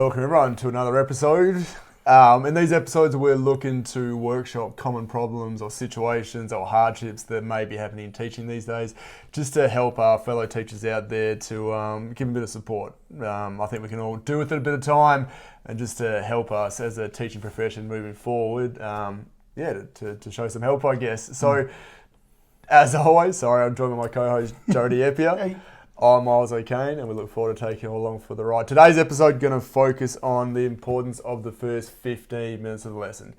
Welcome everyone to another episode. In these episodes we're looking to workshop common problems or situations or hardships that may be happening in teaching these days, just to help our fellow teachers out there to give them a bit of support. I think we can all do with it a bit of time, and just to help us as a teaching profession moving forward, to show some help, I guess. So, as always, I'm joined by my co-host Jody Eppier. Hey. I'm Miles O'Kane, and we look forward to taking you all along for the ride. Today's episode is going to focus on the importance of the first 15 minutes of the lesson.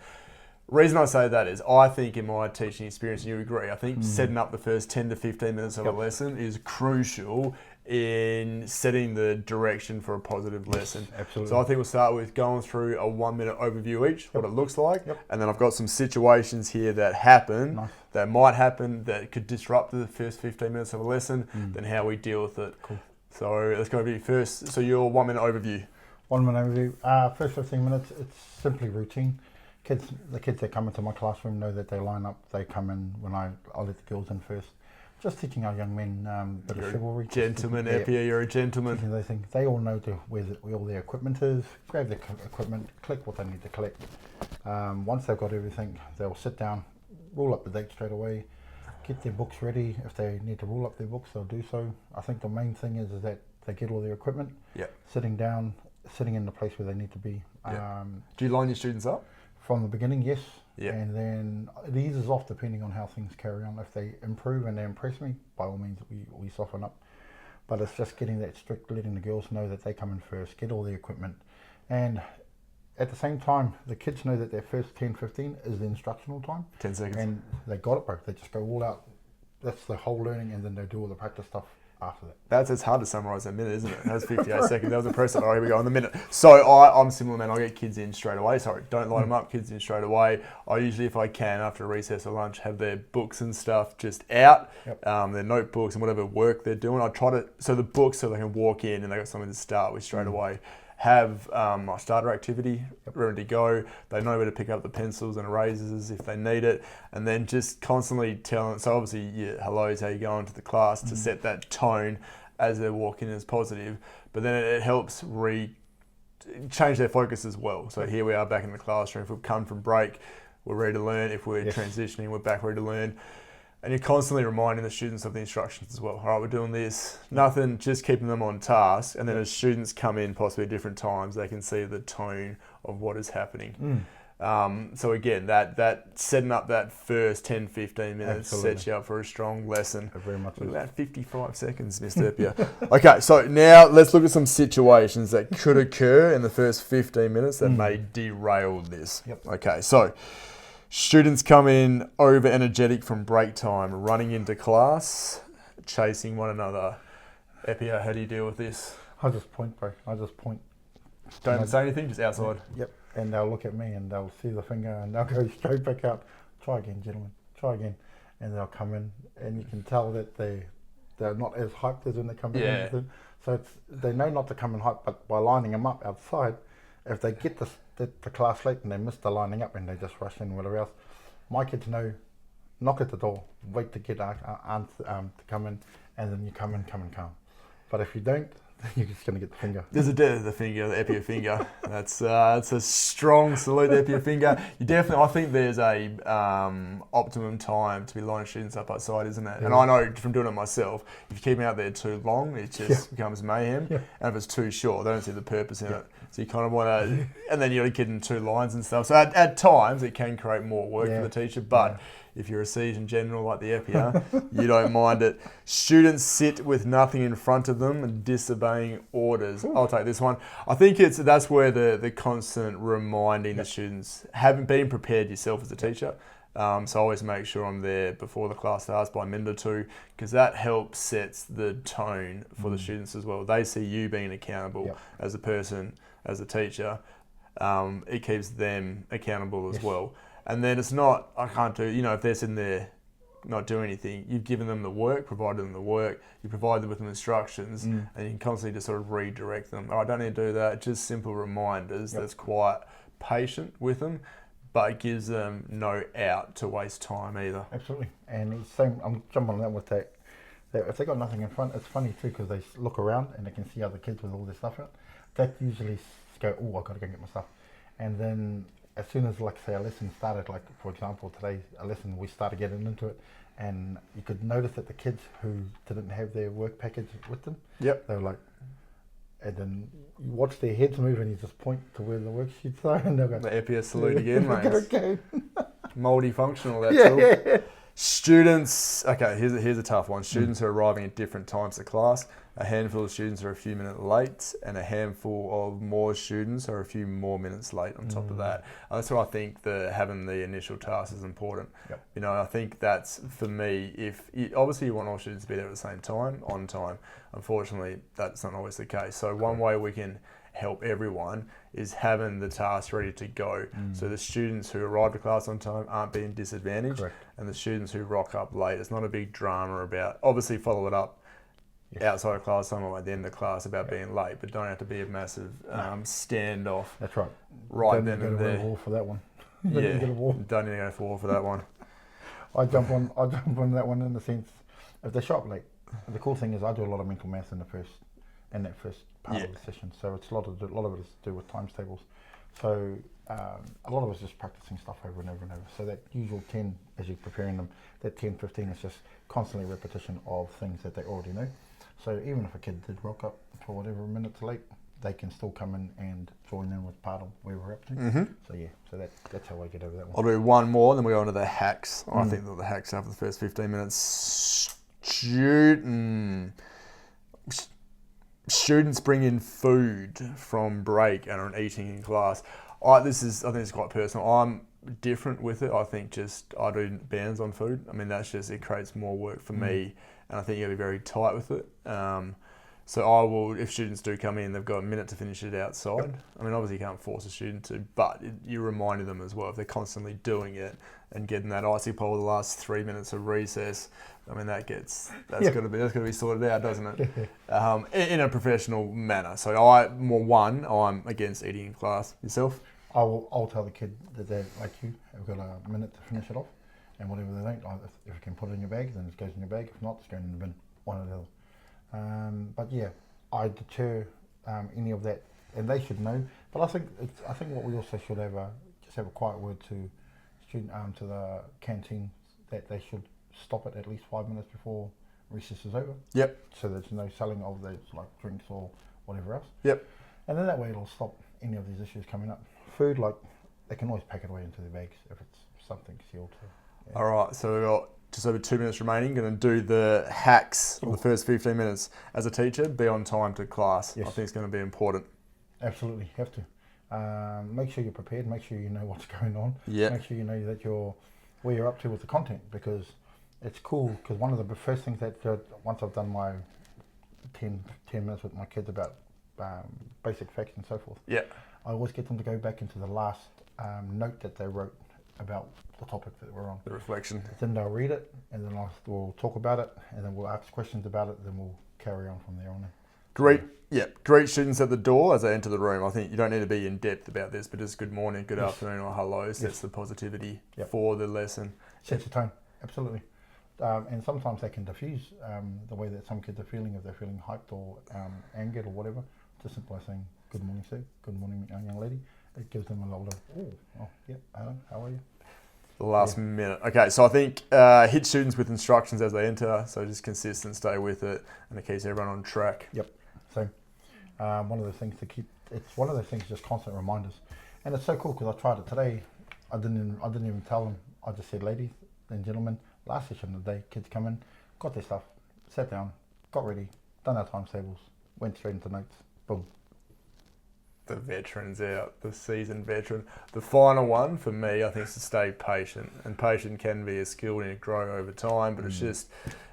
Reason I say that is I think in my teaching experience, and you agree, I think setting up the first 10 to 15 minutes of a lesson is crucial in setting the direction for a positive lesson. Absolutely. So I think we'll start with going through a 1 minute overview each, what it looks like, and then I've got some situations here that happen, that might happen, that could disrupt the first 15 minutes of a lesson, then how we deal with it. Cool. So let's go over you first. So your 1 minute overview. 1 minute overview. First 15 minutes, it's simply routine. The kids that come into my classroom know that they line up. They come in when I let the girls in first. Just teaching our young men a bit of chivalry. Gentleman, Eppier, you're a gentleman. They think they all know where all their equipment is. Grab their equipment, click what they need to click. Once they've got everything, they'll sit down, roll up the date straight away, get their books ready. If they need to roll up their books, they'll do so. I think the main thing is that they get all their equipment, sitting down, sitting in the place where they need to be. Do you line your students up? From the beginning, yes. Yeah. And then it eases off depending on how things carry on. If they improve and they impress me, by all means, we soften up. But it's just getting that strict, letting the girls know that they come in first, get all the equipment. And at the same time, the kids know that their first 10, 15 is the instructional time. 10 seconds. And they got it, bro. They just go all out. That's the whole learning, and then they do all the practice stuff after that. It's hard to summarise a minute, isn't it? That was 58 seconds. That was impressive. Here we go on the minute. So I'm similar, man. I get kids in straight away. Sorry, don't line them up. Kids in straight away. I usually, if I can, after recess or lunch, have their books and stuff just out, their notebooks and whatever work they're doing. I try to, so the books, so they can walk in and they got something to start with straight away. Have my starter activity ready to go. They know where to pick up the pencils and erasers if they need it, and then just constantly telling. So obviously, hello's how you go into the class to set that tone as they're walking in as positive, but then it helps change their focus as well. So here we are back in the classroom. If we've come from break, we're ready to learn. If we're transitioning, we're back ready to learn. And you're constantly reminding the students of the instructions as well. All right, we're doing this. Nothing, just keeping them on task. And then as students come in possibly at different times, they can see the tone of what is happening. So again, that setting up that first 10, 15 minutes sets you up for a strong lesson. Very much. Look at that, 55 seconds, Mr. Eppier. Okay, so now let's look at some situations that could occur in the first 15 minutes that may derail this. Okay, so students come in over energetic from break time, running into class, chasing one another. Eppier, how do you deal with this? I just point, bro. I just point. Don't say anything, just outside. Yep. And they'll look at me and they'll see the finger and they'll go straight back out. Try again, gentlemen. Try again. And they'll come in, and you can tell that they're not as hyped as when they come in. So they know not to come in hyped, but by lining them up outside, if they get the class late and they miss the lining up and they just rush in, whatever else, my kids know, knock at the door, wait to get to come in, and then you come in calm. But if you don't, you're just going to get the finger. There's the finger, the Eppier finger. That's a strong salute, the Eppier finger. You definitely, I think there's a optimum time to be lining students up outside, isn't it? Yeah. And I know from doing it myself, if you keep them out there too long, it just becomes mayhem. Yeah. And if it's too short, they don't see the purpose in it. So you kind of want to, and then you're getting 2 lines and stuff. So at times it can create more work for the teacher, but if you're a seasoned general like the Eppier, you don't mind it. Students sit with nothing in front of them and disobeying orders. I'll take this one. I think that's where the constant reminding the students, having been prepared yourself as a teacher. So I always make sure I'm there before the class starts by a minute or two, because that helps sets the tone for the students as well. They see you being accountable as a person, as a teacher. It keeps them accountable as well. And then it's not, I can't do, if they're sitting there not doing anything, you've given them the work, provided them the work, you provide them with instructions, and you can constantly just sort of redirect them. I don't need to do that, just simple reminders. That's quite patient with them, but it gives them no out to waste time either. Absolutely. And it's same, I'm jumping on that with that. If they got nothing in front, it's funny too, because they look around and they can see other kids with all their stuff out. That usually go, oh, I've got to go get my stuff. And then as soon as, like, say, a lesson started, like, for example, today, a lesson, we started getting into it, and you could notice that the kids who didn't have their work package with them, Yep. they were like, and then you watch their heads move and you just point to where the worksheets are, and they'll go, The EPS salute again, mate. okay. Multifunctional, that's all. Yeah. Students, okay, here's a tough one. Students who are arriving at different times to class. A handful of students are a few minutes late, and a handful of more students are a few more minutes late on top of that. That's why I think having the initial task is important. Yep. You know, I think that's, for me, obviously you want all students to be there at the same time, on time. Unfortunately, that's not always the case. So one way we can help everyone is having the task ready to go. So the students who arrive to class on time aren't being disadvantaged. Correct. And the students who rock up late, it's not a big drama about, obviously follow it up outside of class time or at the end of class about being late, but don't have to be a massive standoff. That's right. Right Don't then and go to there. war for that one. Yeah, Don't get a war. don't need to go for war for that one. I jump on that one in the sense, if they show up late, the cool thing is I do a lot of mental math in that first part of the session. So it's a lot of it is to do with times tables. So a lot of it's just practicing stuff over and over and over. So that usual 10, as you're preparing them, that 10, 15 is just constantly repetition of things that they already know. So even if a kid did rock up for whatever minutes late, they can still come in and join in with part of where we're up to. So yeah, so that's how I get over that one. I'll do one more, then we go on to the hacks. I think that the hacks after the first 15 minutes. Students bring in food from break and are eating in class. I think it's quite personal. I'm different with it. I think I do bans on food. I mean, it creates more work for me, and I think you got to be very tight with it. So I will, if students do come in, they've got a minute to finish it outside. Yep. I mean, obviously you can't force a student to, but you're reminding them as well. If they're constantly doing it and getting that icy pole the last 3 minutes of recess, I mean, that's got to be sorted out, doesn't it? In a professional manner. So I'm against eating in class. Yourself? I'll tell the kid that they're like you, have got a minute to finish it off, and whatever they don't, if you can put it in your bag, then it goes in your bag. If not, it's going in the bin. One or the other. But yeah, I deter any of that, and they should know. But I think what we also should have have a quiet word to to the canteen that they should stop it at least 5 minutes before recess is over. Yep. So there's no selling of those like drinks or whatever else. Yep. And then that way it'll stop any of these issues coming up. Food, like they can always pack it away into their bags if it's something sealed. So, yeah. All right, so we've got just over 2 minutes remaining. Going to do the hacks of the first 15 minutes. As a teacher, be on time to class. Yes. I think it's going to be important. Absolutely, have to. Make sure you're prepared. Make sure you know what's going on. Yep. Make sure you know that where you're up to with the content, because it's cool. Because one of the first things that once I've done my 10 minutes with my kids about basic facts and so forth. Yeah. I always get them to go back into the last note that they wrote about the topic that we're on. The reflection. Then they'll read it, and then we'll talk about it, and then we'll ask questions about it, then we'll carry on from there on. Great. Yeah, great students at the door as they enter the room. I think you don't need to be in depth about this, but just good morning, good afternoon, or hello sets the positivity for the lesson. Sets the tone, absolutely. And sometimes they can diffuse the way that some kids are feeling, if they're feeling hyped or angered or whatever. Just simply saying, good morning, sir, good morning, young lady. It gives them a lot of, hello, how are you? The last minute. Okay, so I think hit students with instructions as they enter, so just consistent, stay with it, and it keeps everyone on track. Yep. So one of the things it's one of those things, just constant reminders. And it's so cool because I tried it today. I didn't even tell them. I just said, ladies and gentlemen, last session of the day, kids come in, got their stuff, sat down, got ready, done our times tables, went straight into notes, boom. The veterans out, the seasoned veteran. The final one for me, I think, is to stay patient. And patient can be a skill and it grow over time, but it's just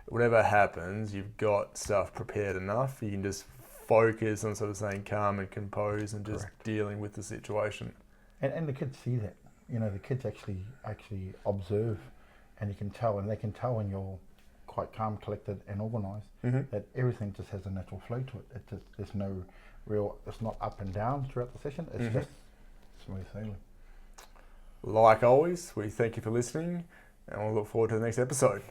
whatever happens, you've got stuff prepared enough. You can just focus on sort of staying calm and composed and just dealing with the situation. And the kids see that. You know, the kids actually observe, and you can tell, and they can tell when you're quite calm, collected, and organised, that everything just has a natural flow to it. There's no it's not up and down throughout the session, it's just smooth sailing. Like always, we thank you for listening, and we'll look forward to the next episode.